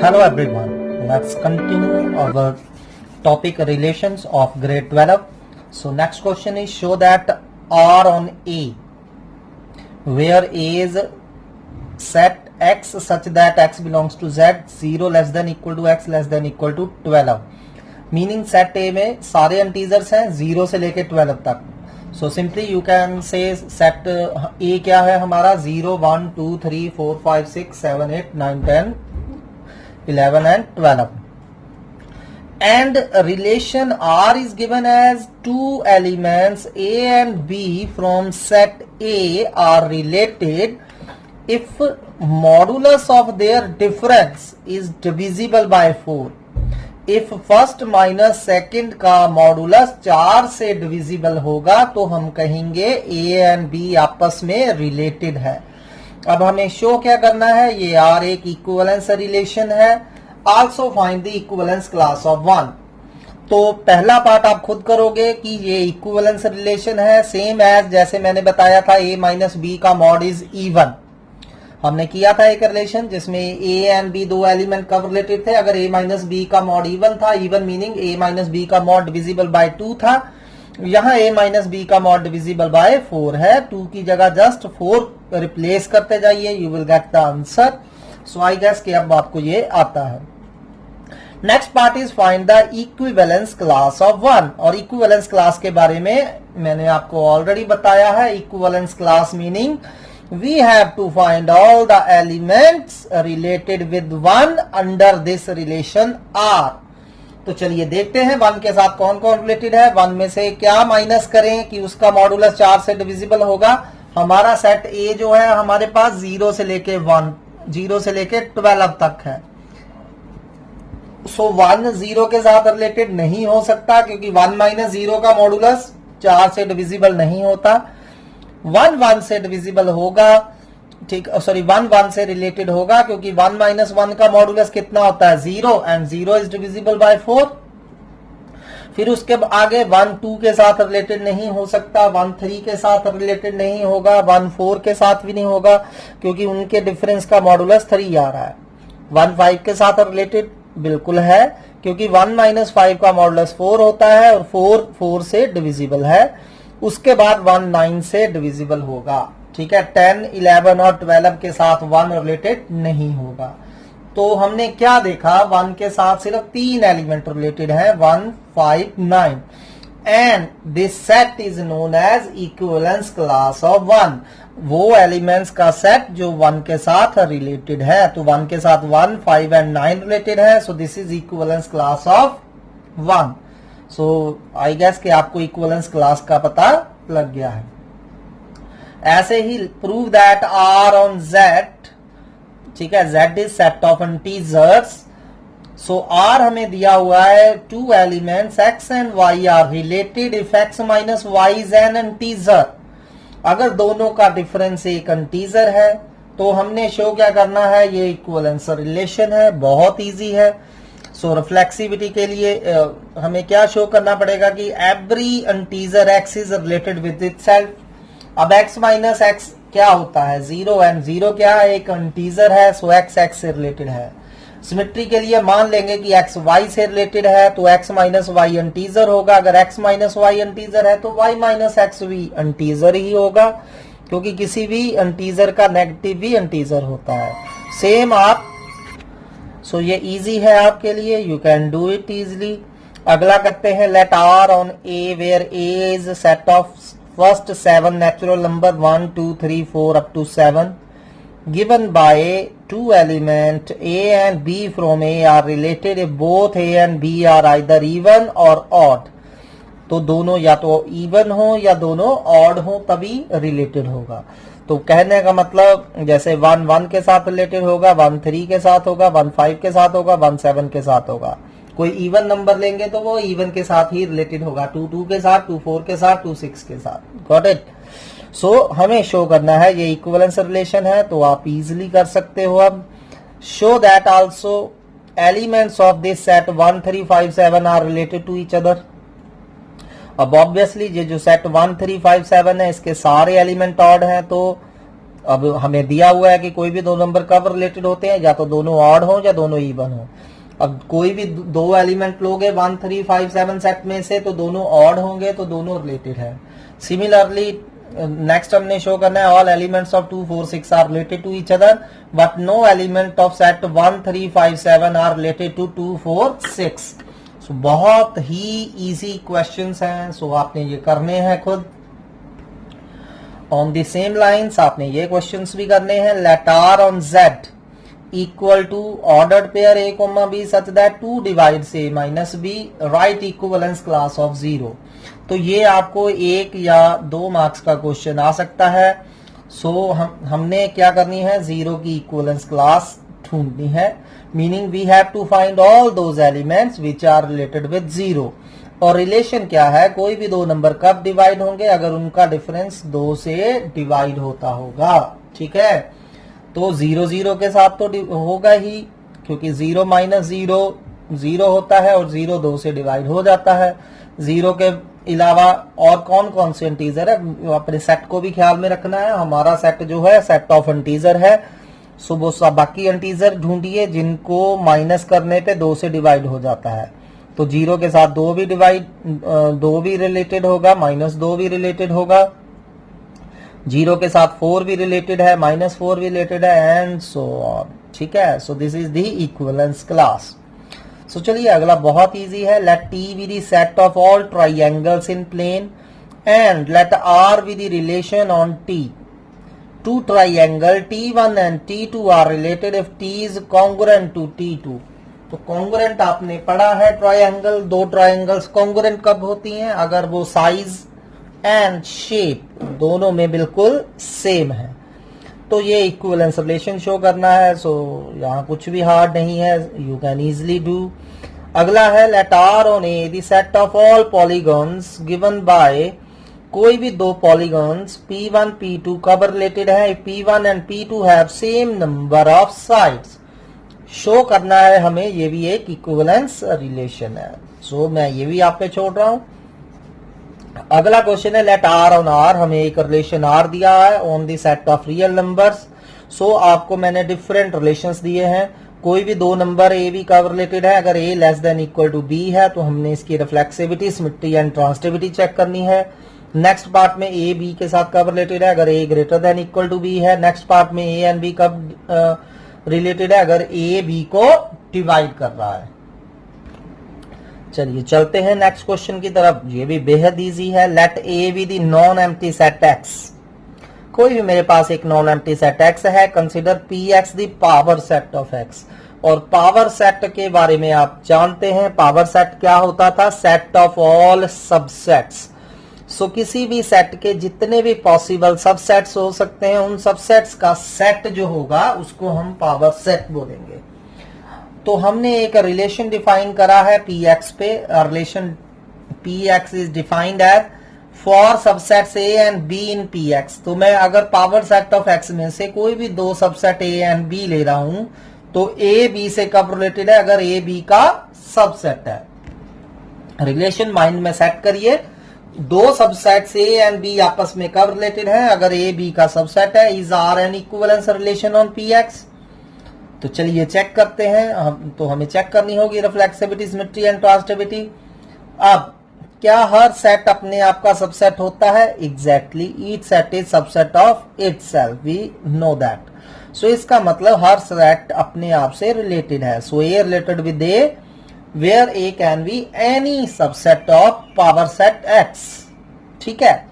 Hello everyone, let's continue our topic relations of grade 12. So next question is show that R on A, where A is set X such that X belongs to Z, 0 less than equal to X less than equal to 12. Meaning set ए में सारे integers हैं 0 से लेके 12 तक. So simply you can say set ए क्या है हमारा 0, 1, 2, 3, 4, 5, 6, 7, 8, 9, 10, 11 and 12. And relation R is given as two elements A and B from set A are related if modulus of their difference is divisible by 4. If first minus second का modulus 4 से divisible होगा तो हम कहेंगे ए and B आपस में related है. अब हमें शो क्या करना है, ये आर एक इक्विवेलेंस रिलेशन है. Also find the equivalence class of 1. तो पहला पार्ट आप खुद करोगे कि ये इक्विवेलेंस रिलेशन है सेम एज जैसे मैंने बताया था ए माइनस बी का मॉड इज इवन. हमने किया था एक रिलेशन जिसमें ए एंड बी दो एलिमेंट कब रिलेटेड थे. अगर ए माइनस बी का मॉड इवन था, इवन मीनिंग ए माइनस बी का मॉड डिविजिबल बाय 2 था. यहां ए माइनस बी का मॉड डिविजिबल बाय 4 है. 2 की जगह जस्ट 4 रिप्लेस करते जाइए, you will get the answer. So I guess कि अब आपको ये आता है. Next part is find the equivalence class of 1. और इक्विवेलेंस क्लास के बारे में मैंने आपको ऑलरेडी बताया है. Equivalence class meaning we have to find all the elements related with 1 under this relation R. तो चलिए देखते हैं 1 के साथ कौन कौन रिलेटेड है. 1 में से क्या माइनस करें कि उसका मॉडुलस 4 से डिविजिबल होगा. हमारा सेट A जो है हमारे पास 0 से लेके 12 तक है. सो 1 0 के साथ रिलेटेड नहीं हो सकता क्योंकि 1 माइनस 0 का मॉडुलस 4 से डिविजिबल नहीं होता. 1 1 से डिविजिबल होगा, ठीक, सॉरी 1 1 से रिलेटेड होगा क्योंकि 1 माइनस 1 का मॉडुलस कितना होता है 0 एंड 0 इज डिविजिबल बाय 4. फिर उसके आगे 1 2 के साथ रिलेटेड नहीं हो सकता, 1 3 के साथ रिलेटेड नहीं होगा, 1 4 के साथ भी नहीं होगा क्योंकि उनके डिफरेंस का मॉडुलस 3 आ रहा है. 1 5 के साथ रिलेटेड बिल्कुल है क्योंकि 1 माइनस 5 का मॉडुलस 4 होता है और 4 4 से डिविजिबल है. उसके बाद 1 9 से डिविजिबल होगा. ठीक है, 10 11 और 12 के साथ 1 रिलेटेड नहीं होगा. तो हमने क्या देखा, 1 के साथ सिर्फ 3 एलिमेंट रिलेटेड है 1 5 9 and this set is known as equivalence class of 1. वो एलिमेंट्स का सेट जो 1 के साथ रिलेटेड है. तो 1 के साथ 1 5 एंड 9 रिलेटेड है. So this is equivalence class of 1. So I guess कि आपको इक्विवेलेंस क्लास का पता लग गया है. ऐसे ही prove that R on Z, ठीक है, Z is set of integers. So R हमें दिया हुआ है 2 elements x and y are related if x minus y is an integer. अगर दोनों का डिफरेंस एक इंटीजर है तो हमने शो क्या करना है, ये इक्विवेलेंस रिलेशन है. बहुत इजी है. सो रिफ्लेक्सिविटी के लिए हमें क्या शो करना पड़ेगा कि every integer x is related with itself. अब एक्स माइनस एक्स क्या होता है 0 एंड 0 क्या है, एक इंटीजर है. सो एक्स एक्स से रिलेटेड है. सिमेट्री के लिए मान लेंगे कि एक्स वाई से रिलेटेड है तो एक्स माइनस वाई इंटीजर होगा. अगर एक्स माइनस वाई इंटीजर है तो वाई माइनस एक्स भी इंटीजर ही होगा क्योंकि किसी भी इंटीजर का नेगेटिव भी इंटीजर होता है. सेम आप सो ये इजी है आपके लिए, you can do it easily. अगला करते हैं let R on A where A is set of first 7 natural number 1 2 3 4 up to 7 given by 2 element A and B from A are related if both A and B are either even और odd. तो दोनों या तो even हो या दोनों odd हो तभी रिलेटेड होगा. तो कहने का मतलब जैसे 1 1 के साथ रिलेटेड होगा, 1 3 के साथ होगा, 1 5 के साथ होगा, 1 7 के साथ होगा. कोई इवन नंबर लेंगे तो वो इवन के साथ ही रिलेटेड होगा. 2 2 के साथ, 2 4 के साथ, 2 6 के साथ. Got it. सो हमें शो करना है ये इक्विवेलेंस रिलेशन है तो आप इजिली कर सकते हो. अब show that also elements of this set 1 3 5 7 are related to each other. अब ऑब्वियसली ये जो सेट 1 3 5 7 है इसके सारे एलिमेंट ऑड हैं तो अब हमें दिया हुआ है कि कोई भी दो नंबर कब रिलेटेड होते हैं, या तो दोनों ऑड हो या दोनों इवन हो। अब कोई भी दो एलिमेंट लोगे 1 3 5 7 सेट में से, तो दोनों ऑड होंगे तो दोनों रिलेटेड है। सिमिलरली नेक्स्ट हमने शो करना है all elements of 2 4 6 are related to each other, but no element of set 1 3 5 7 are related to 2 4 6। So बहुत ही इजी क्वेश्चंस हैं, सो आपने ये करने हैं खुद। ऑन द सेम लाइंस आपने ये क्वेश्चंस भी करने हैं। Let R on Z equal to ordered pair a, b such that 2 divides a minus b, right equivalence class of 0। तो ये आपको 1 या 2 मार्क्स का क्वेश्चन आ सकता है। सो हमने क्या करनी है, 0 की इक्विवेलेंस क्लास ढूंढनी है, meaning we have to find all those elements which are related with 0। और रिलेशन क्या है, कोई भी दो नंबर कब डिवाइड होंगे, अगर उनका डिफरेंस 2 से डिवाइड होता होगा। ठीक है, तो 0 0 के साथ तो होगा ही, क्योंकि 0 माइनस 0 0 होता है और 0 2 से डिवाइड हो जाता है। 0 के अलावा और कौन कौन से इंटीजर है, अपने सेट को भी ख्याल में रखना है। हमारा सेट जो है सेट ऑफ इंटीजर है। सो वो सब बाकी इंटीजर ढूंढिए जिनको माइनस करने पे 2 से डिवाइड हो जाता है। तो 0 के साथ 2 भी रिलेटेड होगा, -2 भी रिलेटेड होगा। 0 के साथ 4 भी रिलेटेड है, -4 भी रिलेटेड है, एंड सो ऑन। ठीक है, so this is the equivalence class. So चलिए अगला बहुत इजी है। Let T be the set of all triangles in plane and let R be the relation on T। Two triangle T1 and T2 are related if T is congruent to T2। तो congruent आपने पढ़ा है, triangle, दो triangles congruent कब होती हैं, अगर वो साइज एंड शेप दोनों में बिल्कुल सेम है। तो ये इक्विवेलेंस रिलेशन शो करना है। सो यहाँ कुछ भी हार्ड नहीं है, यू कैन इजिली डू। अगला है let R on A the set of all polygons given by, कोई भी दो पॉलीगॉन्स P1 P2 कब रिलेटेड है, P1 and P2 have same number of sides. Show करना है हमें, ये भी एक इक्विवेलेंस रिलेशन है। सो मैं ये भी आप पे छोड़ रहा हूं। अगला क्वेश्चन है लेट आर ऑन आर, हमें एक रिलेशन आर दिया है on the set of real numbers. So आपको मैंने डिफरेंट रिलेशंस दिए हैं। कोई भी दो नंबर ए बी कब रिलेटेड है, अगर a less than equal to B है तो हमने इसकी reflexivity, symmetry and transitivity check करनी है। नेक्स्ट पार्ट में ए बी के साथ कब रिलेटेड है, अगर A greater than equal to B है। नेक्स्ट पार्ट में ए एंड बी कब रिलेटेड है, अगर ए बी को डिवाइड कर रहा है। चलिए चलते हैं नेक्स्ट क्वेश्चन की तरफ, ये भी बेहद इजी है। Let A be the non empty set X. कोई भी मेरे पास एक नॉन एम्प्टी सेट एक्स है, consider P X the power set of X. और पावर सेट के बारे में आप जानते हैं, पावर सेट क्या होता था, सेट ऑफ ऑल सबसेट्स। सो किसी भी सेट के जितने भी पॉसिबल सबसेट्स हो सकते हैं, उन सबसेट्स का सेट जो होगा उसको हम पावर सेट बोलेंगे। तो हमने एक रिलेशन डिफाइन करा है पी एक्स पे। Relation P X is defined as for subsets A and B in P X. तो मैं अगर पावर सेट ऑफ एक्स में से कोई भी दो सबसेट ए एंड बी ले रहा हूं, तो ए बी से कब रिलेटेड है, अगर ए बी का सबसेट है। रिलेशन माइंड में सेट करिए, दो सबसेट्स ए एंड बी आपस में कब रिलेटेड है, अगर ए बी का सबसेट है। Is R an equivalence relation on P X. तो चलिए चेक करते हैं। तो हमें चेक करनी होगी रिफ्लेक्सिविटी, सिमेट्री एंड ट्रांसिटिविटी। अब क्या हर सेट अपने आप का सबसेट होता है? Exactly, each set is subset of itself, we know that. So इसका मतलब हर सेट अपने आप से रिलेटेड है। So A related with A, where A can be any subset of power set X. ठीक है,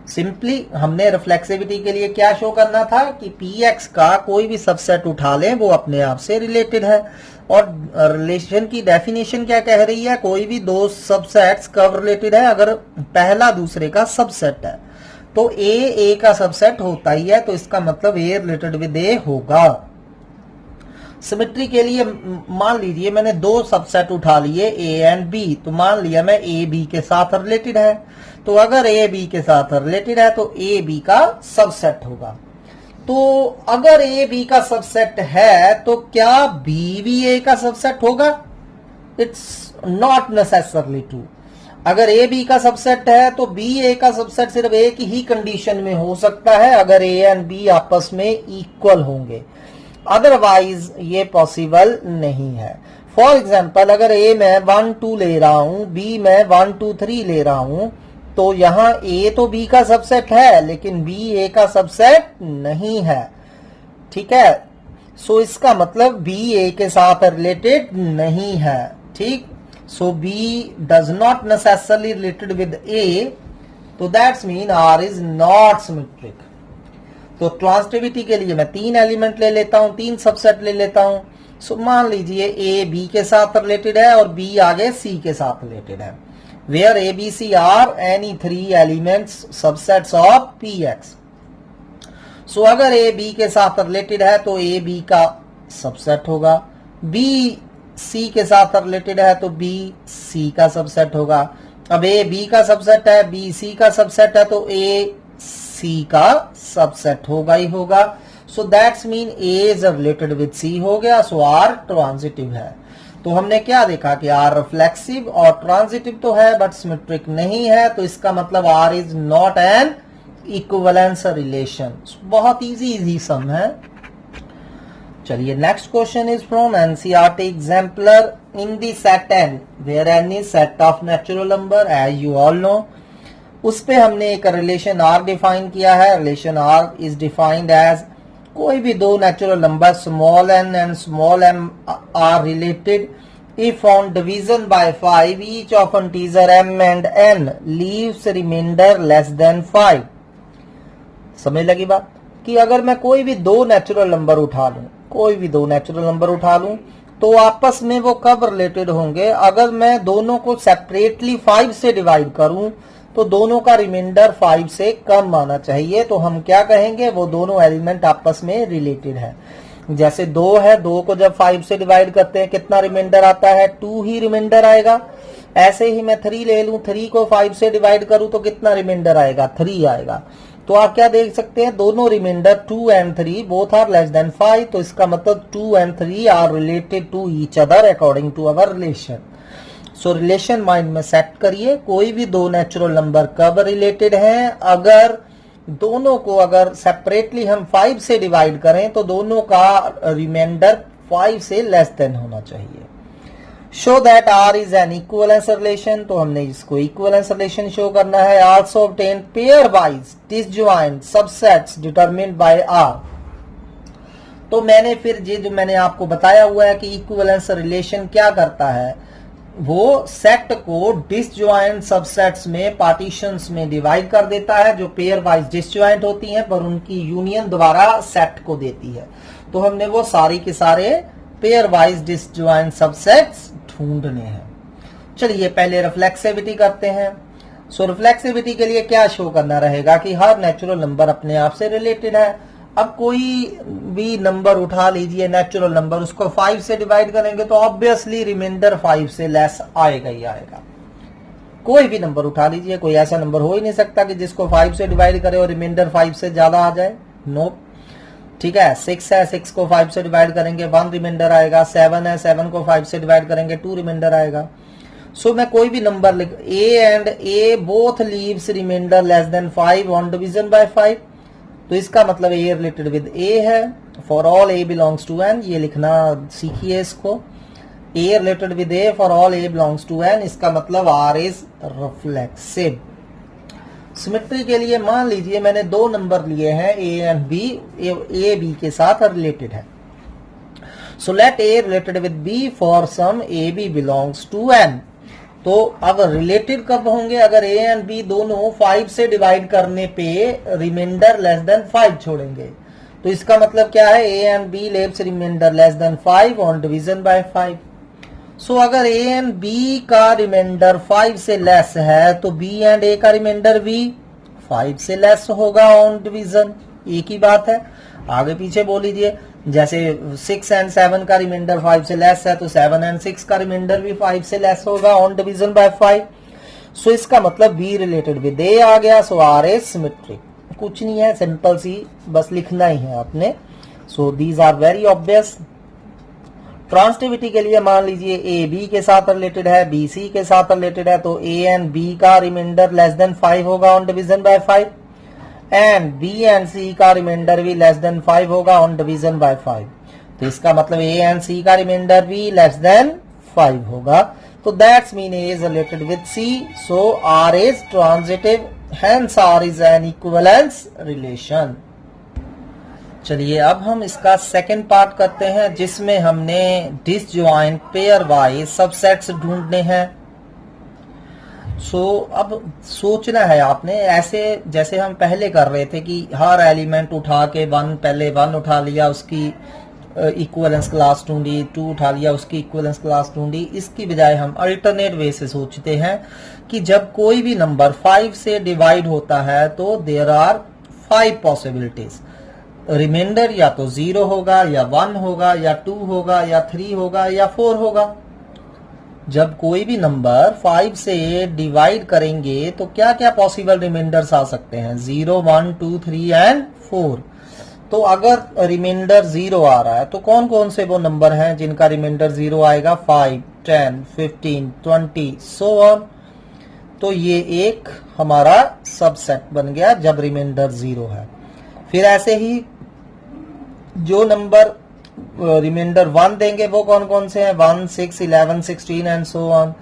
सिंपली हमने रिफ्लेक्सिविटी के लिए क्या शो करना था कि पी एक्स का कोई भी सबसेट उठा लें वो अपने आप से रिलेटेड है। और रिलेशन की डेफिनेशन क्या कह रही है, कोई भी दो सबसेट्स कब रिलेटेड है, अगर पहला दूसरे का सबसेट है। तो ए का सबसेट होता ही है, तो इसका मतलब ए रिलेटेड विद ए होगा। सिमेट्री के लिए मान लीजिए मैंने दो सबसेट उठा लिए ए एंड बी, तो मान लिया मैं ए बी के साथ रिलेटेड है। तो अगर ए बी के साथ रिलेटेड है तो ए बी का सबसेट होगा। तो अगर ए बी का सबसेट है तो क्या बी भी ए का सबसेट होगा? It's not necessarily true. अगर ए बी का सबसेट है तो बी ए का सबसेट सिर्फ एक ही कंडीशन में हो सकता है, अगर ए एंड बी आपस में इक्वल होंगे, अदरवाइज ये पॉसिबल नहीं है। फॉर एग्जाम्पल अगर ए मैं 1 2 ले रहा हूं, बी मैं 1 2 3 ले रहा हूं, तो यहां ए तो बी का सबसेट है लेकिन बी ए का सबसेट नहीं है, ठीक है। सो इसका मतलब बी ए के साथ रिलेटेड नहीं है, ठीक। So B does not necessarily related with A, तो that's mean R is not symmetric. तो ट्रांसिटिविटी के लिए मैं 3 एलिमेंट ले लेता हूं, 3 सबसेट ले लेता हूं। सो मान लीजिए ए बी के साथ रिलेटेड है और बी आगे सी के साथ रिलेटेड है, where A B C are any 3 elements subsets of P X. So अगर ए बी के साथ रिलेटेड है तो ए बी का सबसेट होगा, बी सी के साथ रिलेटेड है तो बी सी का सबसेट होगा। अब ए बी का सबसेट है, बी सी का सबसेट है, तो ए सी का सबसेट होगा ही होगा। So that's mean A is related with C हो गया, सो आर ट्रांजिटिव है। तो हमने क्या देखा कि आर रिफ्लेक्सिव और ट्रांजिटिव तो है बट सिमेट्रिक नहीं है, तो इसका मतलब R is not an equivalence relation. बहुत इजी सम है। चलिए next question is from NCERT exemplar in the set N where N is set of natural number as you all know. उस पे हमने एक रिलेशन आर डिफाइन किया है। Relation R is defined as कोई भी दो natural number small n and small m are related if on division by 5 each of integer m and n leaves remainder less than 5। समझ लगी बात कि अगर मैं कोई भी दो नेचुरल नंबर उठा लूं, कोई भी दो नेचुरल नंबर उठा लूं तो आपस में वो कब रिलेटेड होंगे, अगर मैं दोनों को सेपरेटली 5 से डिवाइड करूं तो दोनों का रिमाइंडर 5 से कम आना चाहिए, तो हम क्या कहेंगे, वो दोनों एलिमेंट आपस में रिलेटेड है। जैसे 2 है, 2 को जब 5 से डिवाइड करते हैं कितना रिमाइंडर आता है, 2 ही रिमाइंडर आएगा। ऐसे ही मैं 3 ले लूं, 3 को 5 से डिवाइड करूं तो कितना रिमाइंडर आएगा, 3 आएगा। तो आप क्या देख सकते हैं, दोनों remainder 2 and 3 both are less than 5, तो इसका मतलब 2 and 3 are related to each other according to our relation. So relation mind में सेट करिए, कोई भी दो नेचुरल नंबर कब रिलेटेड हैं, अगर दोनों को अगर सेपरेटली हम 5 से डिवाइड करें तो दोनों का रिमाइंडर 5 से लेस देन होना चाहिए। Show that R is an equivalence relation, तो हमने इसको इक्विवेलेंस रिलेशन शो करना है। Also obtain pairwise disjoint subsets determined by R. तो मैंने फिर ये जो मैंने आपको बताया हुआ है कि इक्विवेलेंस रिलेशन क्या करता है, वो सेट को डिसजॉइंट सबसेट्स में पार्टीशंस में डिवाइड कर देता है जो पेयर वाइज डिसजॉइंट होती हैं पर उनकी यूनियन द्वारा सेट को देती है। तो हमने वो सारी के सारे पेयर वाइज डिसजॉइंट सबसेट्स ढूंढने हैं। चलिए पहले रिफ्लेक्सिविटी करते हैं। सो रिफ्लेक्सिविटी के लिए क्या शो करना रहेगा कि हर नेचुरल नंबर अपने आप से रिलेटेड है। अब कोई भी नंबर उठा लीजिए नेचुरल नंबर, उसको 5 से डिवाइड करेंगे तो ऑब्वियसली रिमाइंडर 5 से लेस आएगा ही आएगा। कोई भी नंबर उठा लीजिए, कोई ऐसा नंबर हो ही नहीं सकता कि जिसको 5 से डिवाइड करे और रिमाइंडर 5 से ज्यादा आ जाए, नो। ठीक है, 6 है, 6 को 5 से डिवाइड करेंगे 1 रिमाइंडर आएगा। 7 है, 7 को 5 से डिवाइड करेंगे 2 रिमाइंडर आएगा। सो मैं कोई भी नंबर लिख, a and a both leaves remainder less than 5 on division by 5, तो इसका मतलब a रिलेटेड विद a है। For all a belongs to n, ये लिखना सीखिए इसको। a related with a for all a belongs to n, इसका मतलब r इज रिफ्लेक्सिव। सिमेट्री के लिए मान लीजिए मैंने दो नंबर लिए हैं a and b, a b के साथ रिलेटेड है। So let a related with b for some a b belongs to n। तो अब रिलेटेड कब होंगे, अगर a एंड b दोनों 5 से डिवाइड करने पे रिमाइंडर लेस देन 5 छोड़ेंगे। तो इसका मतलब क्या है, a and b leaves remainder less than 5 on division by 5। So अगर a एंड b का रिमाइंडर 5 से लेस है तो b एंड a का रिमाइंडर भी 5 से लेस होगा ऑन डिवीजन। एक ही बात है, आगे पीछे बोल लीजिए। जैसे 6 एंड 7 का रिमाइंडर 5 से लेस है तो 7 एंड 6 का रिमाइंडर भी 5 से लेस होगा ऑन डिवीजन बाय 5। सो इसका मतलब b रिलेटेड विद a आ गया। सो r इज सिमेट्रिक। कुछ नहीं है, सिंपल सी, बस लिखना ही है आपने। So these are very obvious. Transitivity के लिए मान लीजिए ए बी के साथ रिलेटेड है, बी सी के साथ रिलेटेड है, तो ए एंड बी का रिमाइंडर लेस देन 5 होगा on division by 5 and B and C का रिमाइंडर भी लेस देन 5 होगा ऑन डिवीजन बाय 5। तो इसका मतलब ए एंड सी का रिमाइंडर भी लेस देन 5 होगा। तो that's mean A is related with C, so R is transitive, hence R is an equivalence relation. चलिए अब हम इसका सेकंड पार्ट करते हैं, जिसमें हमने डिसजॉइंट पेयर वाइज सबसेट्स ढूंढने हैं। अब सोचना है आपने, ऐसे जैसे हम पहले कर रहे थे कि हर एलिमेंट उठा के पहले वन उठा लिया, उसकी इक्विवेलेंस क्लास ढूंढी, 2 उठा लिया, उसकी इक्विवेलेंस क्लास ढूंढी। इसकी बजाय हम अल्टरनेट वे से सोचते हैं कि जब कोई भी नंबर 5 से डिवाइड होता है तो देयर आर 5 पॉसिबिलिटीज। रिमाइंडर या तो 0 होगा या 1 होगा या 2 होगा या 3 होगा या 4 होगा। जब कोई भी नंबर 5 से डिवाइड करेंगे तो क्या क्या पॉसिबल रिमाइंडर्स आ सकते हैं? 0, 1, 2, 3 एंड 4। तो अगर रिमाइंडर 0 आ रहा है तो कौन कौन से वो नंबर हैं जिनका रिमाइंडर 0 आएगा? 5, 10, 15, 20 सो ऑन। तो ये एक हमारा सबसेट बन गया जब रिमाइंडर 0 है। फिर ऐसे ही जो नंबर रिमाइंडर 1 देंगे वो कौन कौन से हैं? 1, 6, 11, 16 एंड सो ऑन।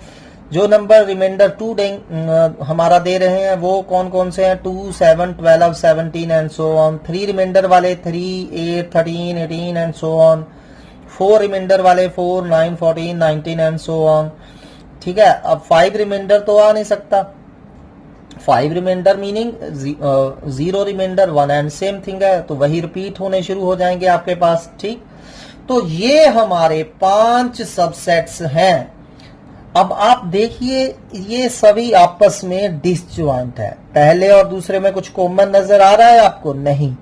जो नंबर रिमाइंडर 2 हमारा दे रहे हैं वो कौन कौन से हैं? 2, 7, 12, 17 एंड सो ऑन। 3 रिमाइंडर वाले 3, 8, 13, 18 एंड सो ऑन। 4 रिमाइंडर वाले 4, 9, 14, 19 एंड सो ऑन। ठीक है, अब 5 रिमाइंडर तो आ नहीं सकता। 5 remainder meaning 0 remainder 1 and same thing है, तो वही रिपीट होने शुरू हो जाएंगे आपके पास। ठीक, तो ये हमारे 5 सबसेट्स हैं। अब आप देखिए ये सभी आपस में डिसजॉइंट है। पहले और दूसरे में कुछ कॉमन नजर आ रहा है आपको? नहीं।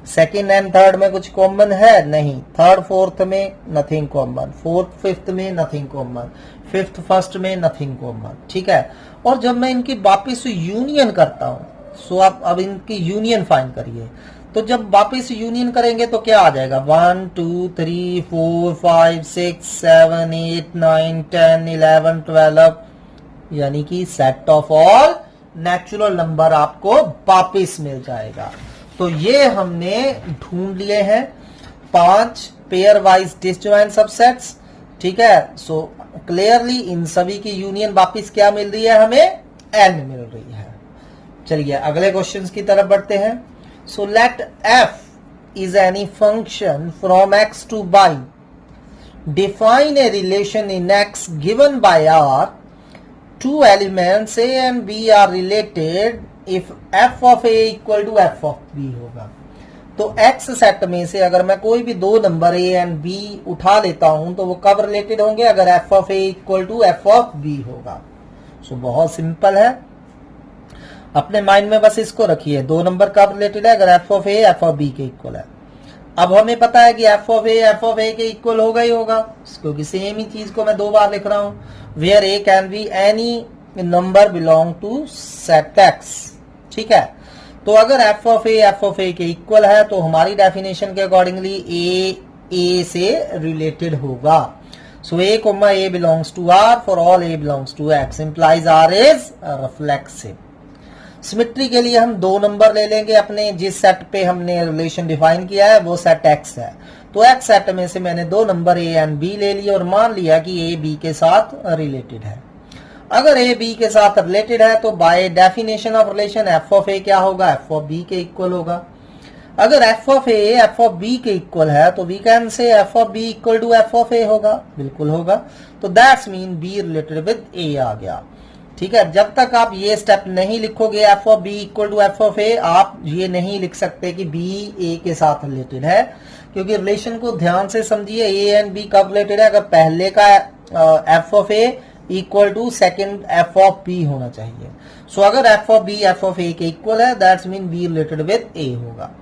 सेकंड एंड थर्ड में कुछ कॉमन है? नहीं। थर्ड फोर्थ में नथिंग कॉमन, फोर्थ फिफ्थ में नथिंग कॉमन, फिफ्थ फर्स्ट में नथिंग कॉमन। ठीक है, और जब मैं इनकी वापिस यूनियन करता हूं, सो आप अब इनकी यूनियन फाइंड करिए। तो जब वापिस यूनियन करेंगे तो क्या आ जाएगा? 1, 2, 3, 4, 5, 6, 7, 8, 9, 10, 11, 12, यानी कि set of all natural number आपको वापिस मिल जाएगा। तो ये हमने ढूंढ लिए हैं 5 पेयर वाइज डिसजॉइंट सबसेट्स। ठीक है, सो क्लियरली इन सभी की यूनियन वापिस क्या मिल रही है? हमें n मिल रही है। चलिए अगले क्वेश्चंस की तरफ बढ़ते हैं। So let f is any function from x to y. Define a relation in x given by R. Two elements a and b are related if f of a equal to f of b होगा। तो x set में से अगर मैं कोई भी दो number a and b उठा लेता हूं तो वो कब रिलेटेड होंगे? अगर f of a equal to f of b होगा। सो बहुत सिंपल है, अपने माइंड में बस इसको रखिए। दो नंबर कब रिलेटेड है? अगर f of a f of b के इक्वल है। अब हमें पता है कि f of a के इक्वल होगा ही होगा, क्योंकि सेम ही चीज को मैं दो बार लिख रहा हूं। Where a can be any number belong to set x। ठीक है, तो अगर f of a के इक्वल है तो हमारी डेफिनेशन के अकॉर्डिंगली a से रिलेटेड होगा। So a belongs to r for all a belongs to x implies r is reflexive. Symmetry के लिए हम दो नंबर ले लेंगे अपने, जिस सेट पे हमने रिलेशन डिफाइन किया है वो सेट x है। तो x सेट में से मैंने दो नंबर a एंड b ले लिए और मान लिया कि a b के साथ रिलेटेड है। अगर a b के साथ रिलेटेड है तो by definition of relation f of a क्या होगा? f of b के इक्वल होगा। अगर f of a f of b के इक्वल है तो we can say f of b equal to f of a होगा। बिल्कुल होगा। तो that's mean b related with a आ गया। ठीक है, जब तक आप ये स्टेप नहीं लिखोगे f of b equal to f of a, आप ये नहीं लिख सकते कि b a के साथ रिलेटेड है, क्योंकि रिलेशन को ध्यान से समझिए। a एंड b कब रिलेटेड है? अगर पहले का f of a equal to second f of b होना चाहिए। सो अगर f of b f of a के इक्वल है that's mean b related with a होगा।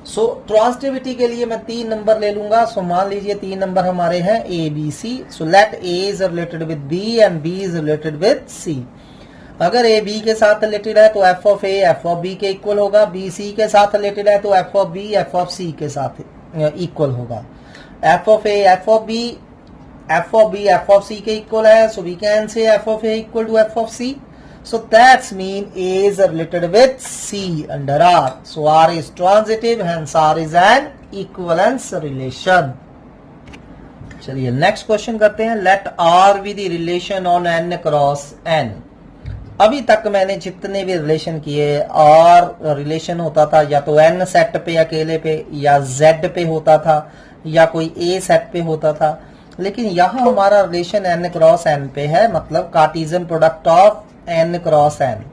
सो ट्रांसिटिविटी के लिए मैं 3 नंबर ले लूंगा। सो मान लीजिए 3 नंबर हमारे हैं a b c। So let a is related with b and b is related with c। अगर a b के साथ रिलेटेड है तो f of a f of b के इक्वल होगा। b c के साथ रिलेटेड है तो f of b f of c के साथ इक्वल होगा। f of a f of b f of b f of c के इक्वल है, so we can say f of a equal to f of c. So that's mean a is related with c under R. So R is transitive, hence R is an equivalence relation. चलिए next question करते हैं. Let R be the relation on n cross n. अभी तक मैंने जितने भी relation किए, R relation होता था या तो n सेट पे अकेले पे, या z पे होता था, या कोई a सेट पे होता था. लेकिन यहां हमारा रिलेशन n क्रॉस n पे है, मतलब Cartesian product of n cross n.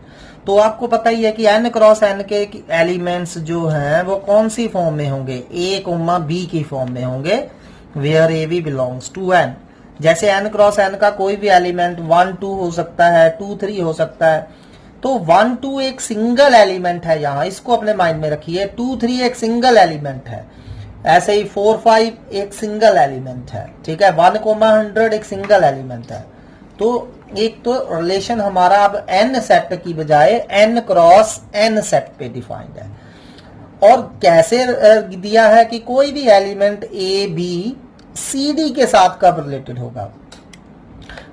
तो आपको पता ही है कि n क्रॉस n के एलिमेंट्स जो हैं वो कौन सी फॉर्म में होंगे, a, b की फॉर्म में होंगे, where A B belongs to n. जैसे n क्रॉस n का कोई भी एलिमेंट 1 2 हो सकता है, 2 3 हो सकता है. तो 1 2 एक सिंगल एलिमेंट है, यहां इसको अपने माइंड में रखिए. 2 3 एक सिंगल एलिमेंट है. ऐसे ही 4 5 एक सिंगल एलिमेंट है. ठीक है, 1 100 एक सिंगल एलिमेंट है. तो एक तो रिलेशन हमारा अब n सेट की बजाय n क्रॉस n सेट पे डिफाइंड है. और कैसे दिया है कि कोई भी element A B C D के साथ कब रिलेटेड होगा.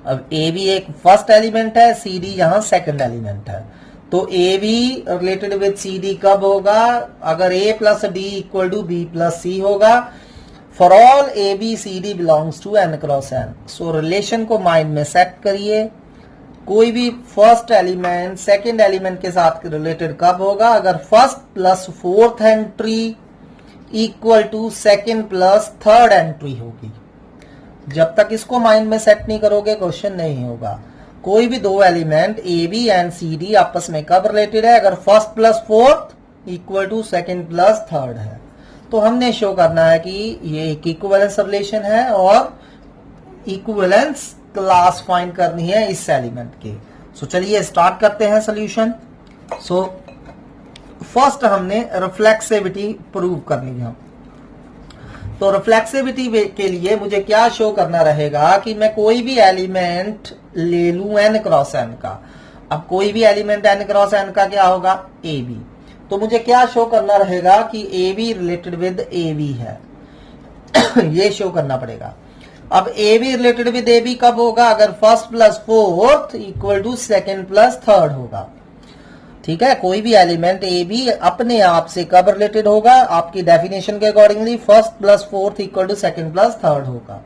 अब ए बी एक फर्स्ट एलिमेंट है, सी डी यहां सेकंड एलिमेंट है. तो A B related with C D कब होगा, अगर A plus D equal to B plus C होगा. For all A B C D belongs to N cross N. So relation को mind में set करिए. कोई भी फर्स्ट एलिमेंट सेकंड एलिमेंट के साथ रिलेटेड कब होगा, अगर first plus fourth entry equal to second plus third entry होगी. जब तक इसको माइंड में सेट नहीं करोगे क्वेश्चन नहीं होगा. कोई भी दो element A B and C D आपस में कब रिलेटेड है, अगर first plus fourth equal to second plus third है. तो हमने शो करना है कि ये एक इक्विवेलेंस रिलेशन है और इक्विवेलेंस क्लास फाइंड करनी है इस एलिमेंट के. सो चलिए स्टार्ट करते हैं सोल्यूशन. सो फर्स्ट हमने रिफ्लेक्सिविटी प्रूव करनी है. तो रिफ्लेक्सिविटी के लिए मुझे क्या शो करना रहेगा कि मैं कोई भी एलिमेंट ले लूं n क्रॉस n का. अब कोई भी एलिमेंट n क्रॉस n का क्या होगा, ए बी. तो मुझे क्या शो करना रहेगा कि A B related with A B है. ये शो करना पड़ेगा. अब A B related with A B कब होगा, अगर first plus fourth equal to second plus third होगा. ठीक है, कोई भी एलिमेंट ए बी अपने आप से कब रिलेटेड होगा, आपकी डेफिनेशन के accordingly first plus fourth equal to second plus third होगा.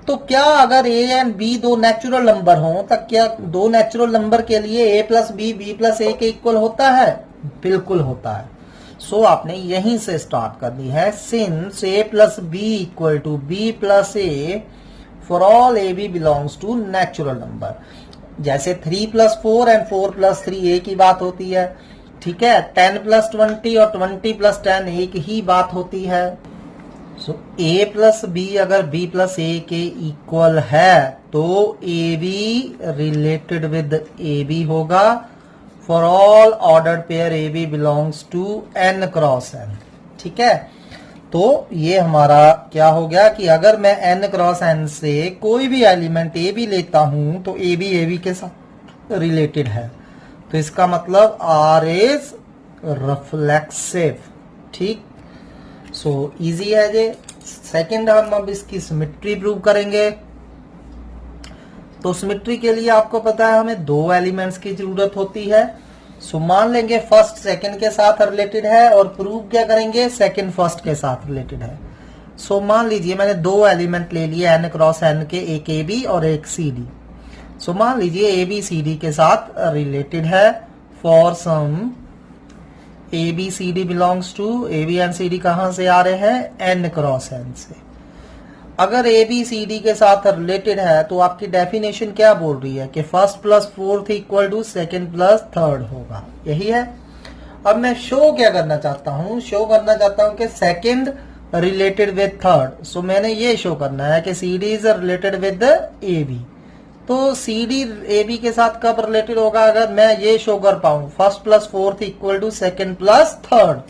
तो क्या अगर ए एंड बी दो नेचुरल नंबर हों, तब क्या दो नेचुरल नंबर के लिए A plus B B plus A के इक्वल होता है, बिल्कुल होता है. सो आपने यहीं से स्टार्ट करनी है. Since A plus B equal to B plus A for all A B belongs to natural number. जैसे 3 प्लस 4 एंड 4 प्लस 3 एक ही बात होती है. ठीक है, 10 प्लस 20 और 20 प्लस 10 एक ही बात होती है. सो ए प्लस बी अगर बी प्लस ए के इक्वल है तो A B related with A B होगा. For all ordered pair A B belongs to N cross N. ठीक है, तो ये हमारा क्या हो गया कि अगर मैं n क्रॉस n से कोई भी एलिमेंट ए बी लेता हूं तो ए बी के साथ रिलेटेड है. तो इसका मतलब R इज रिफ्लेक्सिव. ठीक, सो इजी है ये. सेकंड हम अब इसकी सिमेट्री प्रूव करेंगे. तो सिमेट्री के लिए आपको पता है हमें दो एलिमेंट्स की जरूरत होती है. सो मान लेंगे फर्स्ट सेकंड के साथ रिलेटेड है और प्रूव क्या करेंगे, सेकंड फर्स्ट के साथ रिलेटेड है. सो मान लीजिए मैंने दो एलिमेंट ले लिए n क्रॉस n के, एक ए बी और एक सी डी. सो मान लीजिए ए बी सी डी के साथ रिलेटेड है. For some A B C D belongs to, A B and C D कहां से आ रहे हैं, n क्रॉस n से. अगर ए बी सी डी के साथ रिलेटेड है तो आपकी डेफिनेशन क्या बोल रही है कि first plus fourth equal to second plus third होगा. यही है. अब मैं शो क्या करना चाहता हूं, शो करना चाहता हूं कि second related with third. So मैंने ये शो करना है कि C D is related with A B. तो सी डी ए बी के साथ कब रिलेटेड होगा, अगर मैं ये शो कर पाऊं first plus fourth equal to second plus third.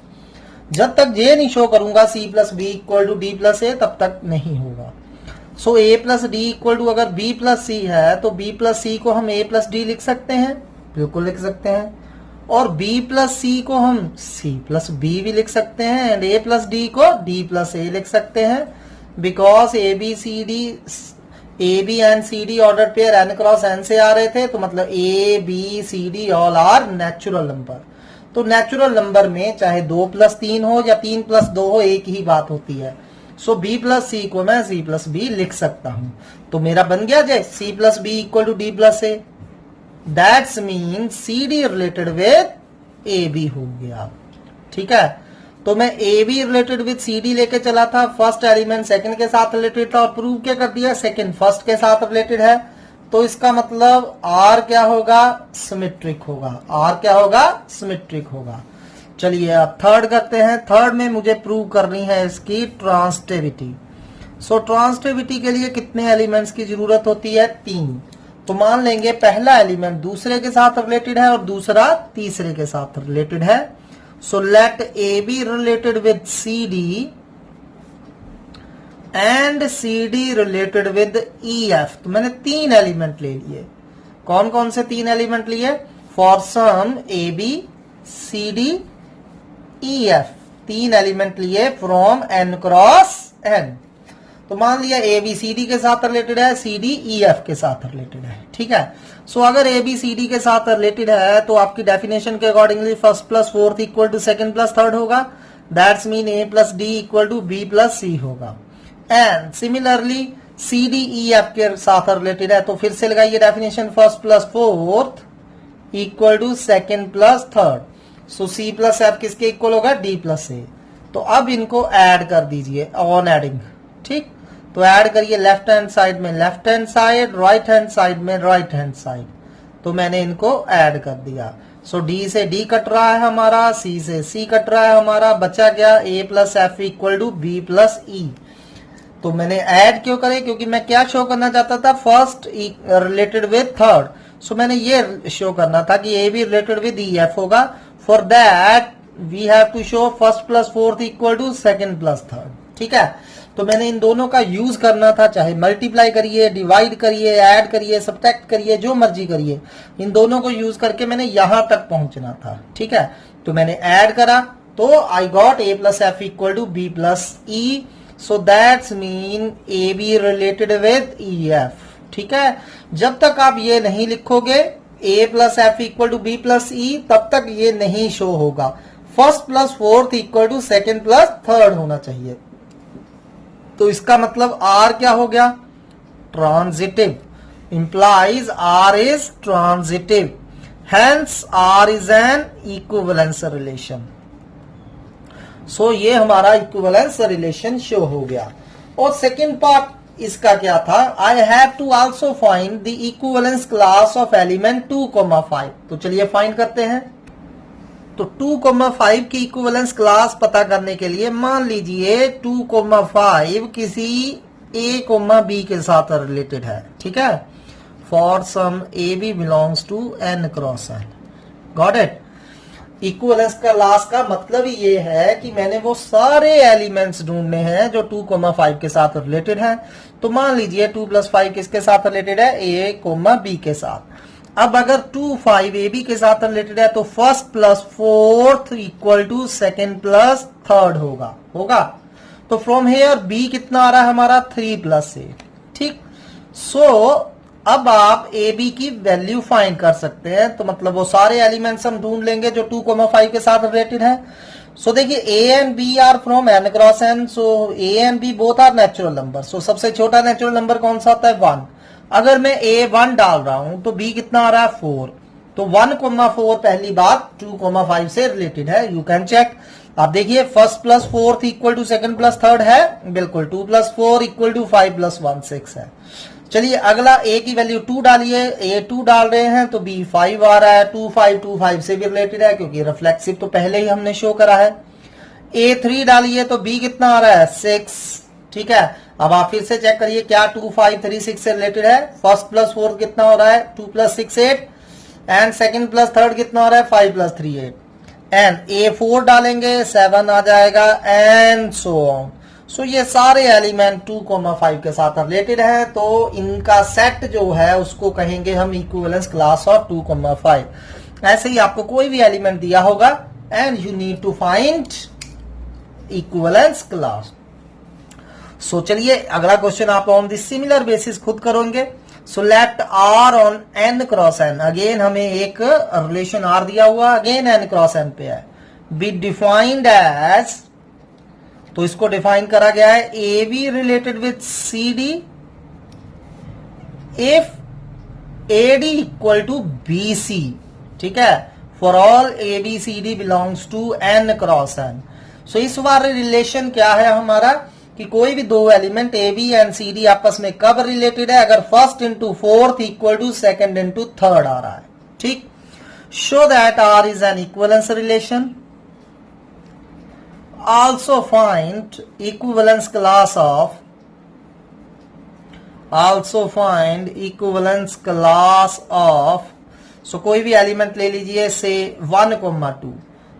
जब तक ये नहीं शो करूंगा C plus B equal to D plus A, तब तक नहीं होगा. So A plus D equal to अगर बी प्लस सी है तो बी प्लस सी को हम ए प्लस डी लिख सकते हैं, बिल्कुल लिख सकते हैं. और बी प्लस सी को हम सी प्लस बी भी लिख सकते हैं एंड ए प्लस डी को डी प्लस ए लिख सकते हैं. Because A B C D A B and C D order pair N cross N से आ रहे थे, तो मतलब A B C D all are natural number. तो नेचुरल नंबर में चाहे 2+3 हो या 3+2 हो, एक ही बात होती है। सो b प्लस सी को मैं c प्लस बी लिख सकता हूं। तो मेरा बन गया जय c plus B equal to d plus A, that's mean C D related with A B हो गया। ठीक है, तो मैं A B related with C D लेके चला था, फर्स्ट एलिमेंट सेकंड के साथ रिलेटेड था और प्रूव क्या कर दिया, सेकंड फर्स्ट के साथ रिलेटेड है। तो इसका मतलब आर क्या होगा, सिमेट्रिक होगा। आर क्या होगा, सिमेट्रिक होगा। चलिए अब थर्ड करते हैं। थर्ड में मुझे प्रूव करनी है इसकी ट्रांसटिविटी। सो ट्रांसटिविटी के लिए कितने एलिमेंट्स की जरूरत होती है, 3। तो मान लेंगे पहला एलिमेंट दूसरे के साथ रिलेटेड है और दूसरा तीसरे के साथ रिलेटेड है। So let A B related with C D and C D related with E F. तो मैंने 3 एलिमेंट ले लिए। कौन कौन से 3 एलिमेंट लिए, for some A B C D E F, 3 element लिए फ्रॉम एन क्रॉस एन। तो मान लिया ए बी सी डी के साथ रिलेटेड है, सी डी ई एफ के साथ रिलेटेड है। ठीक है, सो अगर ए बी सी डी के साथ रिलेटेड है तो आपकी डेफिनेशन के accordingly first plus fourth equal to second plus third होगा। That's mean A plus D equal to B plus C होगा। And similarly C D E F के साथ रिलेटेड है, तो फिर से लगाइए definition, first plus fourth equal to second plus third. So C plus F किसके इक्वल होगा, डी प्लस ए। तो अब इनको ऐड कर दीजिए ऑन एडिंग। ठीक, तो ऐड करिए लेफ्ट हैंड साइड में left hand side, right hand side में राइट हैंड साइड। तो मैंने इनको ऐड कर दिया। सो डी से डी कट रहा है हमारा, सी से सी कट रहा है हमारा, बचा गया A plus F equal to B plus E. तो मैंने ऐड क्यों करे, क्योंकि मैं क्या शो करना चाहता था, first related with third. So मैंने ये शो करना था कि A B related with E F होगा। For that we have to show first plus fourth equal to second plus third. ठीक है, तो मैंने इन दोनों का यूज करना था, चाहे मल्टीप्लाई करिए, डिवाइड करिए, ऐड करिए, सब्ट्रैक्ट करिए, जो मर्जी करिए, इन दोनों को यूज करके मैंने यहां तक पहुंचना था। ठीक है, तो मैंने ऐड करा तो I got A plus F equal to B plus E. So that's mean A B related with E F. ठीक है, जब तक आप ये नहीं लिखोगे A plus F equal to B plus E, तब तक ये नहीं शो होगा। First plus fourth equal to second plus third होना चाहिए। तो इसका मतलब आर क्या हो गया, transitive, implies R is transitive, hence R is an equivalence relation. So ये हमारा इक्विवेलेंस रिलेशन शो हो गया। और सेकंड पार्ट इसका क्या था, I have to also find the equivalence class of element 2,5। तो चलिए फाइंड करते हैं। तो 2,5 की इक्विवेलेंस क्लास पता करने के लिए मान लीजिए 2,5 किसी a, b के साथ रिलेटेड है। ठीक है, for some A B belongs to n cross n। Got it. Equivalence class का मतलब ही ये है कि मैंने वो सारे एलिमेंट्स ढूंढने हैं जो 2,5 के साथ रिलेटेड हैं। तो मान लीजिए 2 + 5 किसके साथ रिलेटेड है, a, b के साथ। अब अगर 2, 5 ए बी के साथ रिलेटेड है तो first plus fourth equal to second plus third होगा। तो फ्रॉम हेयर बी कितना आ रहा है हमारा, 3 + ए। ठीक, सो अब आप ए बी की वैल्यू फाइंड कर सकते हैं। तो मतलब वो सारे एलिमेंट्स हम ढूंढ लेंगे जो 2,5 के साथ रिलेटेड है। सो देखिए A and B are from N cross N. So A and B both are natural number. So सबसे छोटा नेचुरल नंबर कौन सा होता है, 1। अगर मैं ए 1 डाल रहा हूं तो बी कितना आ रहा है, 4। तो 1,4 पहली बात 2,5 से रिलेटेड है, यू कैन चेक। आप देखिए first plus fourth equal to second plus third है, बिल्कुल। 2 + 4 इक्वल टू 5 + 1 6 है। चलिए अगला ए की वैल्यू 2 डालिए, ए 2 डाल रहे हैं तो बी 5 आ रहा है। 2, 5 से भी रिलेटेड है क्योंकि रिफ्लेक्सिव तो पहले ही हमने शो करा है। ए 3 डालिए तो बी कितना आ रहा है, 6। ठीक है, अब आप फिर से चेक करिए क्या 2, 5, 3, 6 से रिलेटेड है। फर्स्ट प्लस फोर्थ कितना हो रहा है, 2 + 6 8, एंड सेकंड प्लस थर्ड कितना हो रहा है, 5 + 3 8। एंड ए 4 डालेंगे 7 आ जाएगा, एंड सो ऑन। सो ये सारे एलिमेंट 2,5 के साथ रिलेटेड है। तो इनका सेट जो है उसको कहेंगे हम इक्विवेलेंस क्लास ऑफ 2,5। ऐसे ही आपको कोई भी एलिमेंट दिया होगा and you need to find equivalence class. So चलिए अगला क्वेश्चन आप ऑन दिस सिमिलर बेसिस खुद करोगे. So let R on N cross N, again हमें एक रिलेशन आर दिया हुआ, अगेन एन क्रॉस एन पे है, बी डिफाइंड एज, तो इसको डिफाइन करा गया है A B related with C D if A D equal to B C. ठीक है, for all A B C D belongs to N cross N. So इस बार रिलेशन क्या है हमारा कि कोई भी दो element A B and C D आपस में कब रिलेटेड है, अगर first into fourth equal to second into third आ रहा है. ठीक, show that R is an equivalence relation. Also find equivalence class of, also find equivalence class of, so कोई भी एलिमेंट ले लीजिए से 1,2,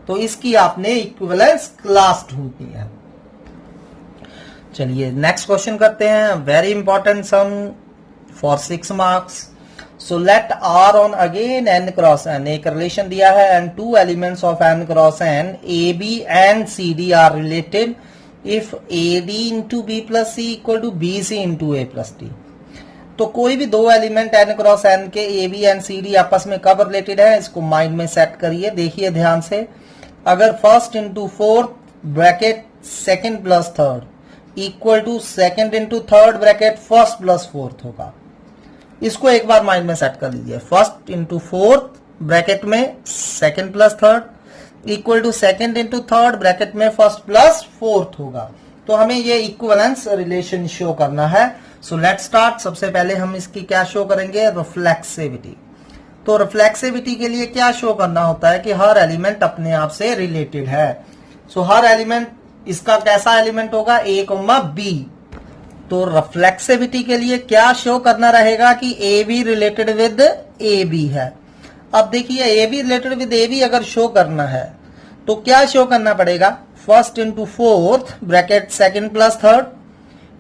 तो इसकी आपने इक्विवेलेंस क्लास ढूंढनी है. चलिए नेक्स्ट क्वेश्चन करते हैं, very important sum for 6 marks. So let R on again N cross N, एक रिलेशन दिया है and two elements of N cross N A B and C D are related if A D into B plus C equal to B C into A plus D. तो कोई भी दो element N cross N के A B and C D आपस में कब related है, इसको माइंड में सेट करिए. देखिए ध्यान से, अगर first into fourth bracket second plus third equal to second into third bracket first plus fourth होगा. इसको एक बार माइंड में सेट कर लीजिए. फर्स्ट इंटू फोर्थ ब्रैकेट में second plus third equal to second into third bracket में first plus fourth होगा. तो हमें ये इक्विवेलेंस रिलेशन शो करना है. So let's start. सबसे पहले हम इसकी क्या शो करेंगे, रिफ्लेक्सिविटी. तो रिफ्लेक्सिविटी के लिए क्या शो करना होता है कि हर एलिमेंट अपने आप से रिलेटेड है. सो हर एलिमेंट, इसका कैसा एलिमेंट होगा, ए कॉमा बी. तो रिफ्लेक्सिविटी के लिए क्या शो करना रहेगा कि A B related with A B है. अब देखिए A B related with A B अगर शो करना है तो क्या शो करना पड़ेगा, first into fourth bracket second plus third,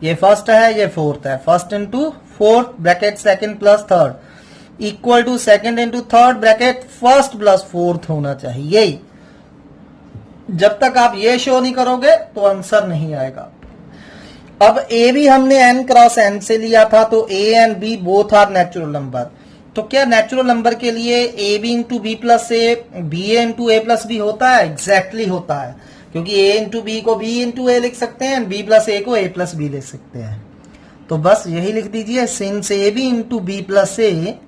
ये फर्स्ट है ये फोर्थ है, first into fourth bracket second plus third equal to second into third bracket first plus fourth होना चाहिए. जब तक आप ये शो नहीं करोगे तो आंसर नहीं आएगा. अब ए बी हमने एन क्रॉस एन से लिया था, तो A and B both are natural number. तो क्या नेचुरल नंबर के लिए A B into B plus A B A into A plus B होता है? एग्जैक्टली होता है, क्योंकि ए इंटू बी को बी इंटू ए लिख सकते हैं एंड बी प्लस ए को ए प्लस बी लिख सकते हैं. तो बस यही लिख दीजिए, since A B into B plus A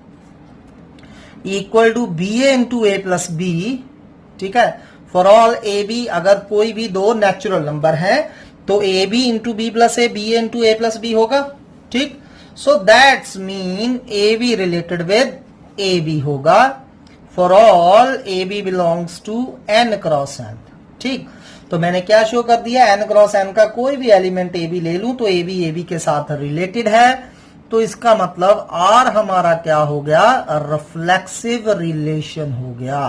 equal to B A into A plus B. ठीक है, फॉर ऑल ए बी, अगर कोई भी दो नेचुरल नंबर है तो A B into B plus A B into A plus B होगा. ठीक, so that's mean A B related with A B होगा for all A B belongs to N cross N. ठीक, तो मैंने क्या show कर दिया, एन क्रॉस एन का कोई भी एलिमेंट ए बी ले लूं तो ए बी के साथ रिलेटेड है. तो इसका मतलब आर हमारा क्या हो गया, रिफ्लेक्सिव रिलेशन हो गया.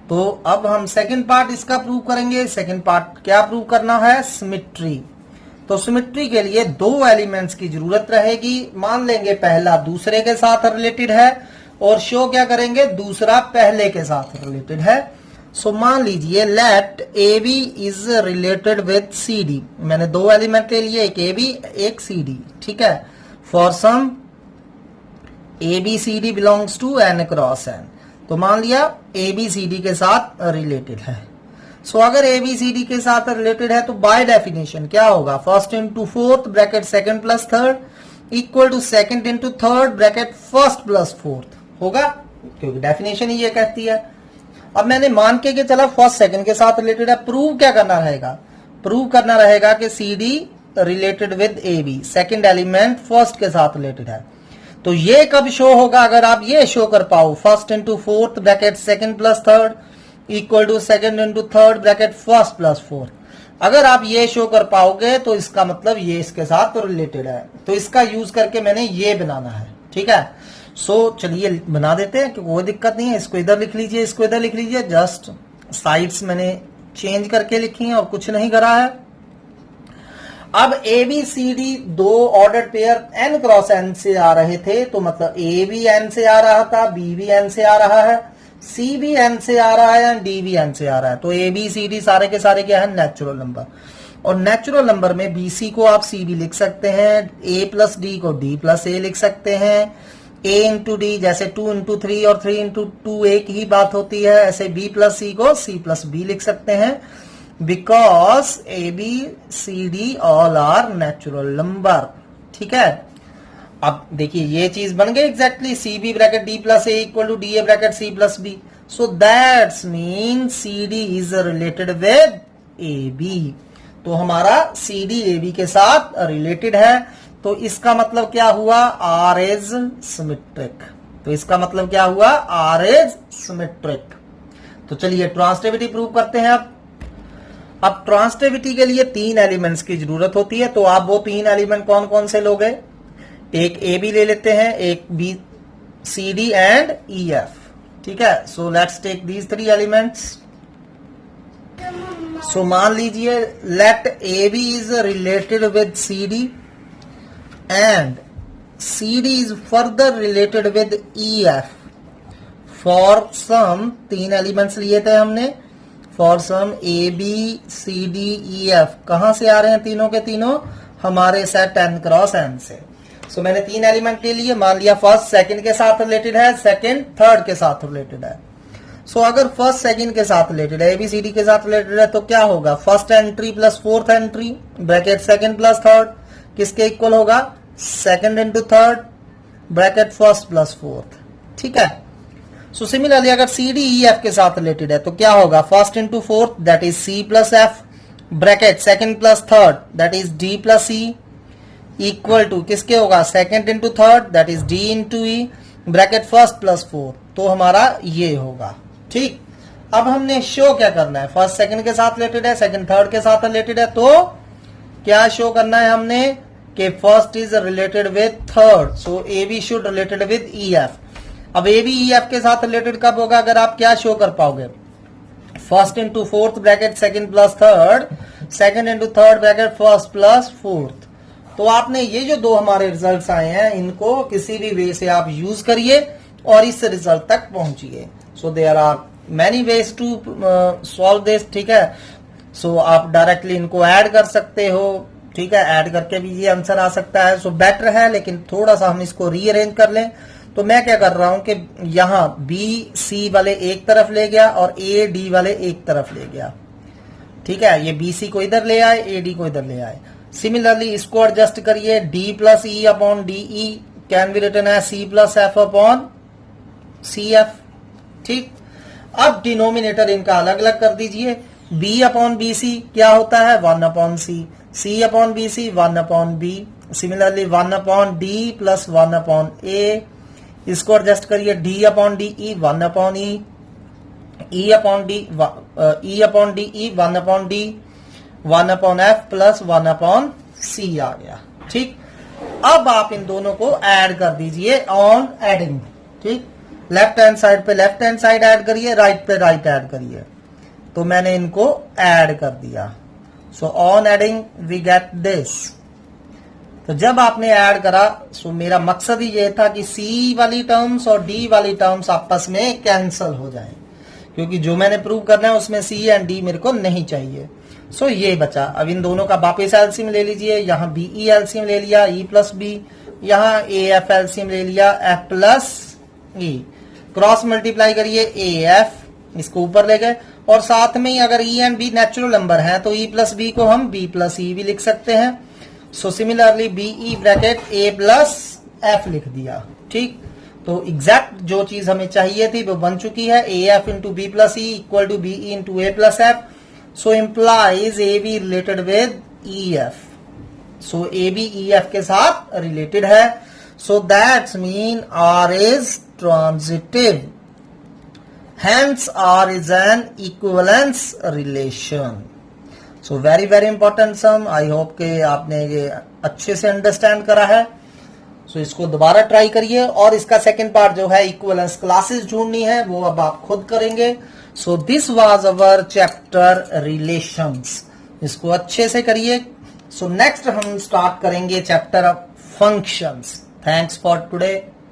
तो अब हम सेकंड पार्ट इसका प्रूव करेंगे. सेकंड पार्ट क्या प्रूव करना है, सिमेट्री. तो सिमेट्री के लिए दो एलिमेंट्स की जरूरत रहेगी. मान लेंगे पहला दूसरे के साथ रिलेटेड है और शो क्या करेंगे, दूसरा पहले के साथ रिलेटेड है. सो मान लीजिए let A B is related with C D. मैंने दो एलिमेंट ले लिए, एक ए बी एक सी डी. ठीक है, for some A B C D belongs to N cross N. तो मान लिया ए बी सी डी के साथ रिलेटेड है. सो अगर ए बी सी डी के साथ रिलेटेड है तो बाय डेफिनेशन क्या होगा, first into fourth bracket second plus third equal to second into third bracket first plus fourth होगा, क्योंकि डेफिनेशन ही ये कहती है. अब मैंने मान के चला फर्स्ट सेकंड के साथ रिलेटेड है. प्रूव क्या करना रहेगा, प्रूव करना रहेगा कि C D related with A B, second element first के साथ रिलेटेड है. तो ये कब शो होगा, अगर आप ये शो कर पाओ, first into fourth bracket second plus third equal to second into third bracket first plus fourth. अगर आप ये शो कर पाओगे तो इसका मतलब ये इसके साथ रिलेटेड है. तो इसका यूज करके मैंने ये बनाना है. ठीक है, सो चलिए बना देते हैं, कोई दिक्कत नहीं है. इसको इधर लिख लीजिए, इसको इधर लिख लीजिए. जस्ट साइड्स मैंने चेंज करके लिखी है और कुछ नहीं करा है. अब ए बी सी डी दो order pair N cross N से आ रहे थे, तो मतलब ए बी एन से आ रहा था, बी बी एन से आ रहा है, सी बी एन से आ रहा है एंड डी बी एन से आ रहा है. तो ए बी सी डी सारे के सारे क्या है, नेचुरल नंबर. और नेचुरल नंबर में BC को आप CB लिख सकते हैं, A प्लस D को D प्लस A लिख सकते हैं, A इंटू डी जैसे 2 इंटू 3 और 3 इंटू 2 एक ही बात होती है, ऐसे B प्लस C को C प्लस B लिख सकते हैं, because AB CD all are natural number. ठीक है, अब देखिए ये चीज बन गई exactly, CB bracket D plus A equal to DA bracket C plus B, so that's mean CD is related with AB। तो हमारा CD AB के साथ रिलेटेड है, तो इसका मतलब क्या हुआ, R इज सिमेट्रिक। तो इसका मतलब क्या हुआ, R इज सिमेट्रिक। तो चलिए ट्रांसिटिविटी प्रूव करते हैं। अब ट्रांसिटिविटी के लिए 3 एलिमेंट्स की जरूरत होती है, तो आप वो 3 एलिमेंट कौन कौन से लोगे, एक AB ले लेते हैं, एक B CD एंड EF। ठीक है, so let's take these 3 elements. So मान लीजिए let AB is related with CD and CD is further related with EF for some 3 elements लिए थे हमने, for some AB CD EF कहां से आ रहे हैं, तीनों के तीनों हमारे सेट n क्रॉस n से। सो मैंने 3 एलिमेंट ले लिए, मान लिया फर्स्ट सेकंड के साथ रिलेटेड है, सेकंड थर्ड के साथ रिलेटेड है। सो अगर फर्स्ट सेकंड के साथ रिलेटेड है, ABCD के साथ रिलेटेड है, तो क्या होगा, first entry plus fourth entry bracket second plus third किसके इक्वल होगा, second into third bracket first plus fourth. ठीक है, सो सिमिलरली अगर CD EF के साथ रिलेटेड है तो क्या होगा, first into fourth that is C plus F bracket second plus third that is D plus E equal to किसके होगा, second into third that is D into E bracket first plus fourth, तो हमारा ये होगा। ठीक, अब हमने show क्या करना है, फर्स्ट सेकंड के साथ रिलेटेड है, सेकंड थर्ड के साथ रिलेटेड है, तो क्या शो करना है हमने कि first is related with third, so AB should related with EF। अब AB EF के साथ रिलेटेड कब होगा, अगर आप क्या शो कर पाओगे, first into fourth bracket second plus third, second into third bracket first plus fourth. तो आपने ये जो 2 हमारे रिजल्ट्स आए हैं, इनको किसी भी वे से आप यूज करिए और इस रिजल्ट तक पहुंचिए। So there are many ways to solve this. ठीक है, सो आप डायरेक्टली इनको ऐड कर सकते हो। ठीक है, ऐड करके भी ये आंसर आ सकता है, सो बेटर है, लेकिन थोड़ा सा हम इसको रीअरेंज कर लें। तो मैं क्या कर रहा हूं कि यहां BC वाले एक तरफ ले गया और AD वाले एक तरफ ले गया। ठीक है, ये BC को इधर ले आए, AD को इधर ले आए। सिमिलरली इसको एडजस्ट करिए, D plus E upon DE can be written as C plus F upon CF। ठीक, अब डिनोमिनेटर इनका अलग अलग कर दीजिए, B अपॉन BC क्या होता है, 1 upon C upon BC 1 upon B, similarly 1 upon D plus 1 upon A, इसको एडजस्ट करिए, D upon DE 1 upon E upon D E upon DE 1 upon D 1 upon F plus 1 upon C आ गया। ठीक, अब आप इन दोनों को ऐड कर दीजिए ऑन एडिंग। ठीक, लेफ्ट हैंड साइड पे लेफ्ट हैंड साइड ऐड करिए, राइट पे राइट ऐड करिए। तो मैंने इनको ऐड कर दिया, so on adding we get this. तो जब आपने ऐड करा, सो मेरा मकसद ही ये था कि C वाली टर्म्स और D वाली टर्म्स आपस में कैंसल हो जाएं, क्योंकि जो मैंने प्रूव करना है उसमें C एंड D मेरे को नहीं चाहिए। सो ये बचा। अब इन दोनों का वापिस एलसीएम ले लीजिए, यहाँ BE एलसीएम ले लिया, E प्लस B, यहाँ AF एलसीएम ले लिया, F plus E, cross multiply करिए AF, इसको ऊपर ले गए, और साथ में ही अगर E and B natural number हैं तो E प्लस B को हम B प्लस E भी लिख सकते हैं। So similarly BE bracket A plus F लिख दिया। ठीक, तो एग्जैक्ट जो चीज हमें चाहिए थी वो बन चुकी है, AF into B plus E equal to BE into A plus F, so implies AB related with EF। So AB EF के साथ रिलेटेड है, so that's mean R is transitive, hence R is an equivalence relation. So very very important sum. I hope कि आपने ये अच्छे से understand करा है। So इसको दोबारा ट्राई करिए, और इसका सेकंड पार्ट जो है इक्विवेलेंस क्लासेस ढूंढनी है वो अब आप खुद करेंगे। So this was our chapter relations. इसको अच्छे से करिए। So next हम स्टार्ट करेंगे chapter of functions. Thanks for today.